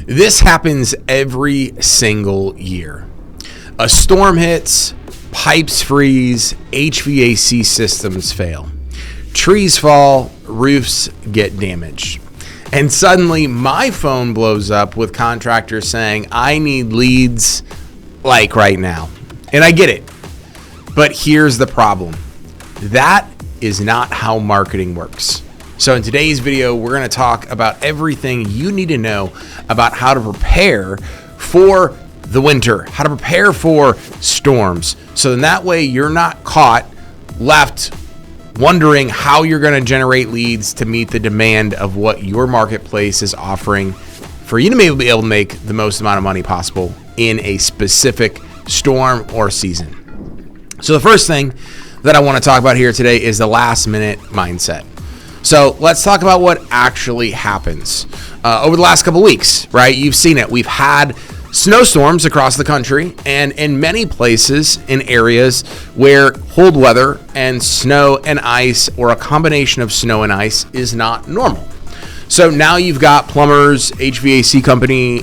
This happens every single year. A storm hits, pipes freeze, HVAC systems fail. Trees fall, roofs get damaged. And suddenly my phone blows up with contractors saying, I need leads like right now. And I get it. But here's the problem. That is not how marketing works. So in today's video, we're going to talk about everything you need to know about how to prepare for the winter, how to prepare for storms. So in that way, you're not left wondering how you're going to generate leads to meet the demand of what your marketplace is offering for you to be able to make the most amount of money possible in a specific storm or season. So the first thing that I want to talk about here today is the last minute mindset. So let's talk about what actually happens over the last couple weeks, right? You've seen it. We've had snowstorms across the country, and in many places in areas where cold weather and snow and ice, or a combination of snow and ice, is not normal. So now you've got plumbers, HVAC company,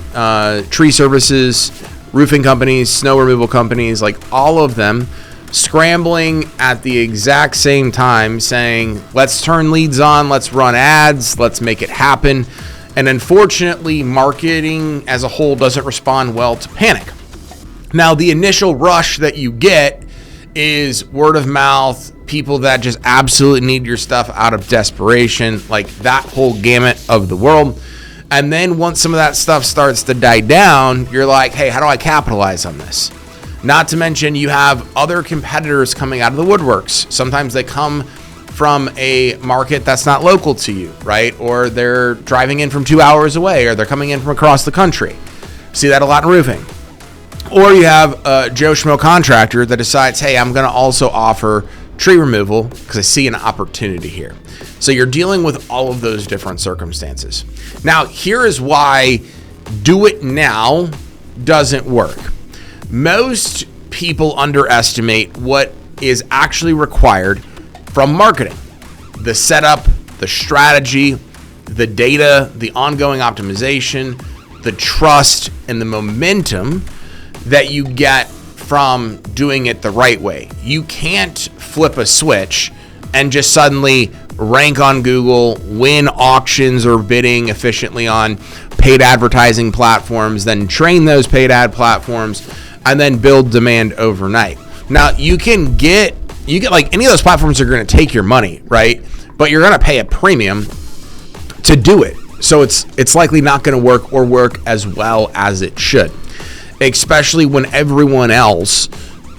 tree services, roofing companies, snow removal companies, like all of them scrambling at the exact same time saying, let's turn leads on, let's run ads, let's make it happen. And unfortunately, marketing as a whole doesn't respond well to panic. Now, the initial rush that you get is word of mouth, people that just absolutely need your stuff out of desperation, like that whole gamut of the world. And then once some of that stuff starts to die down, you're like, hey, how do I capitalize on this? Not to mention you have other competitors coming out of the woodworks. Sometimes they come from a market that's not local to you, right? Or they're driving in from 2 hours away, or they're coming in from across the country. See that a lot in roofing. Or you have a Joe Schmo contractor that decides, hey, I'm going to also offer tree removal because I see an opportunity here. So you're dealing with all of those different circumstances. Now, here is why do it now doesn't work. Most people underestimate what is actually required from marketing. The setup, the strategy, the data, the ongoing optimization, the trust, and the momentum that you get from doing it the right way. You can't flip a switch and just suddenly rank on Google, win auctions or bidding efficiently on paid advertising platforms, then train those paid ad platforms, and then build demand overnight. Now, you get like any of those platforms are going to take your money, right? But you're going to pay a premium to do it. So it's likely not going to work or work as well as it should, especially when everyone else,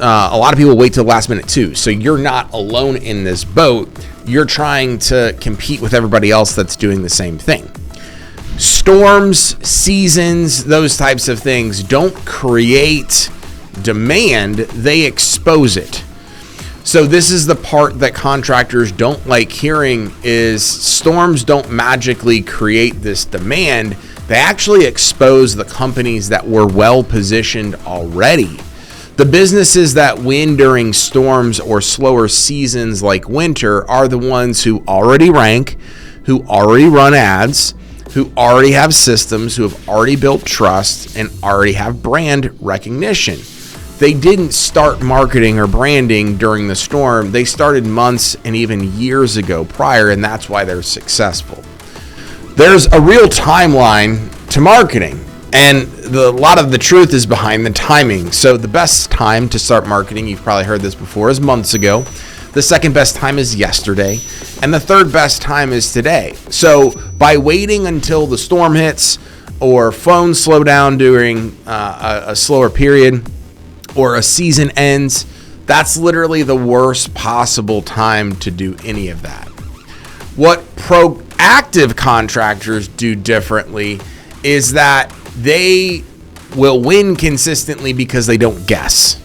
a lot of people wait till the last minute too. So you're not alone in this boat. You're trying to compete with everybody else that's doing the same thing. Storms, seasons, those types of things don't create demand, they expose it. So this is the part that contractors don't like hearing, is storms don't magically create this demand. They actually expose the companies that were well positioned already. The businesses that win during storms or slower seasons like winter are the ones who already rank, who already run ads, who already have systems, who have already built trust, and already have brand recognition. They didn't start marketing or branding during the storm. They started months and even years ago prior, and that's why they're successful. There's a real timeline to marketing, and a lot of the truth is behind the timing. So the best time to start marketing, you've probably heard this before, is months ago. The second best time is yesterday, and the third best time is today. So by waiting until the storm hits or phones slow down during a slower period, or a season ends, that's literally the worst possible time to do any of that. What proactive contractors do differently is that they will win consistently because they don't guess.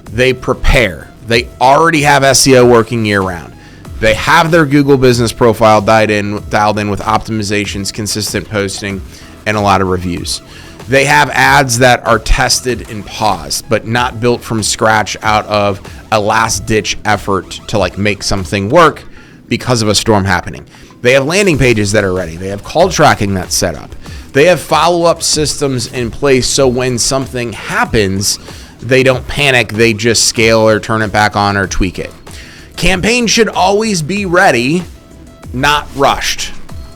They prepare. They already have SEO working year round. They have their Google business profile dialed in with optimizations, consistent posting, and a lot of reviews. They have ads that are tested and paused, but not built from scratch out of a last-ditch effort to make something work because of a storm happening. They have landing pages that are ready. They have call tracking that's set up. They have follow-up systems in place so when something happens, they don't panic, they just scale or turn it back on or tweak it. Campaigns should always be ready, not rushed.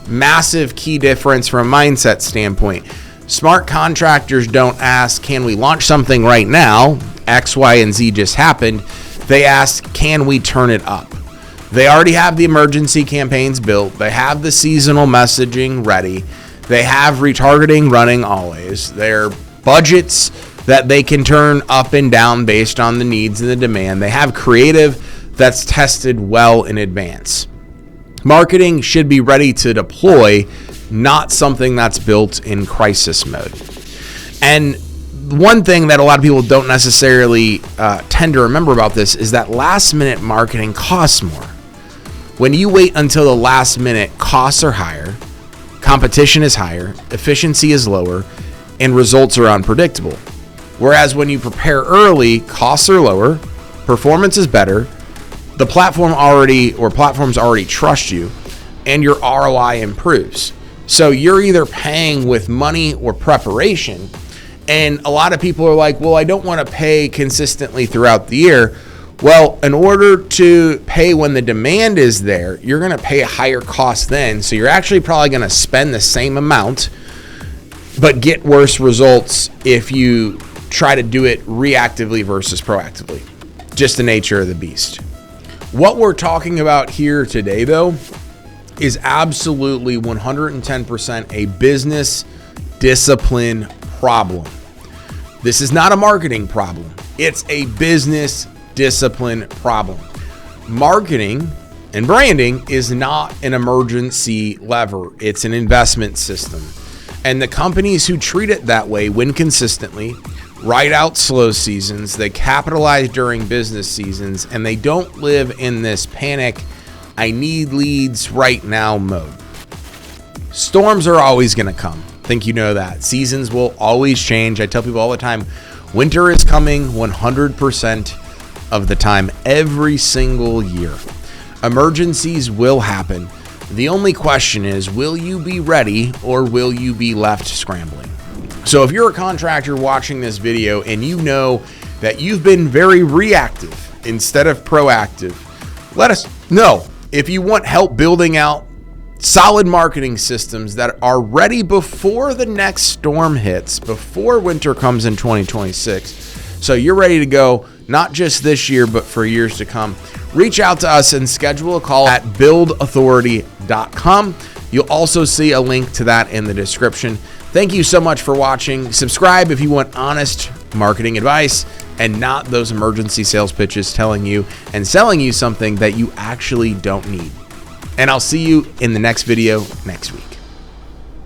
Massive key difference from a mindset standpoint. Smart contractors don't ask, can we launch something right now? X, Y, and Z just happened. They ask, can we turn it up? They already have the emergency campaigns built. They have the seasonal messaging ready. They have retargeting running always. Their budgets that they can turn up and down based on the needs and the demand. They have creative that's tested well in advance. Marketing should be ready to deploy, not something that's built in crisis mode. And one thing that a lot of people don't necessarily tend to remember about this is that last minute marketing costs more. When you wait until the last minute, costs are higher, competition is higher, efficiency is lower, and results are unpredictable. Whereas when you prepare early, costs are lower, performance is better, the platforms already trust you, and your ROI improves. So you're either paying with money or preparation. And a lot of people are like, well, I don't want to pay consistently throughout the year. Well, in order to pay when the demand is there, you're going to pay a higher cost then. So you're actually probably going to spend the same amount, but get worse results if you try to do it reactively versus proactively. Just the nature of the beast. What we're talking about here today, though, is absolutely 110% a business discipline problem. This is not a marketing problem. It's a business discipline problem. Marketing and branding is not an emergency lever. It's an investment system. And the companies who treat it that way win consistently, ride out slow seasons, they capitalize during business seasons, and they don't live in this panic, I need leads right now mode. Storms are always going to come. I think you know that. Seasons will always change. I tell people all the time, winter is coming 100% of the time, every single year. Emergencies will happen. The only question is, will you be ready or will you be left scrambling? So if you're a contractor watching this video and you know that you've been very reactive instead of proactive, let us know. If you want help building out solid marketing systems that are ready before the next storm hits, before winter comes in 2026, so you're ready to go, not just this year, but for years to come, reach out to us and schedule a call at buildauthority.com. You'll also see a link to that in the description. Thank you so much for watching. Subscribe if you want honest marketing advice and not those emergency sales pitches telling you and selling you something that you actually don't need. And I'll see you in the next video next week.